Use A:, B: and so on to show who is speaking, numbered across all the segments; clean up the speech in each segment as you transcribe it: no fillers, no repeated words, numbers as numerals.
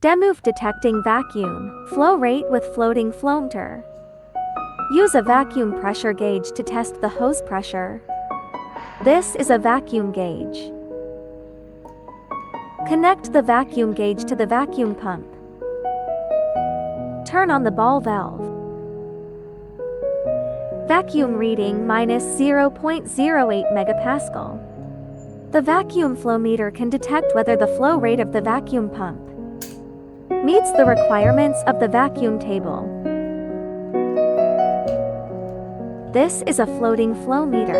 A: Demove detecting vacuum, flow rate with floating flowmeter. Use a vacuum pressure gauge to test the hose pressure. This is a vacuum gauge. Connect the vacuum gauge to the vacuum pump. Turn on the ball valve. Vacuum reading -0.08 megapascal. The vacuum flow meter can detect whether the flow rate of the vacuum pump meets the requirements of the vacuum table. This is a floating flow meter.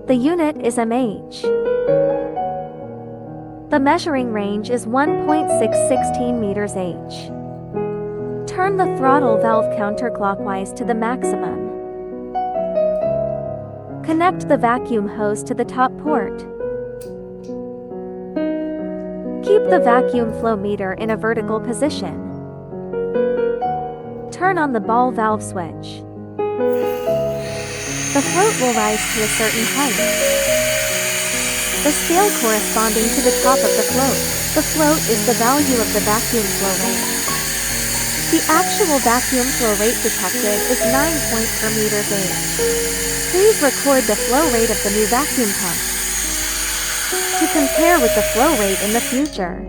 A: The unit is mH. The measuring range is 1.616 meters H. Turn the throttle valve counterclockwise to the maximum. Connect the vacuum hose to the top port. Keep the vacuum flow meter in a vertical position. Turn on the ball valve switch. The float will rise to a certain height. The scale corresponding to the top of the float. The float is the value of the vacuum flow rate. The actual vacuum flow rate detected is 9 per meters H. Please record the flow rate of the new vacuum pump to compare with the flow rate in the future.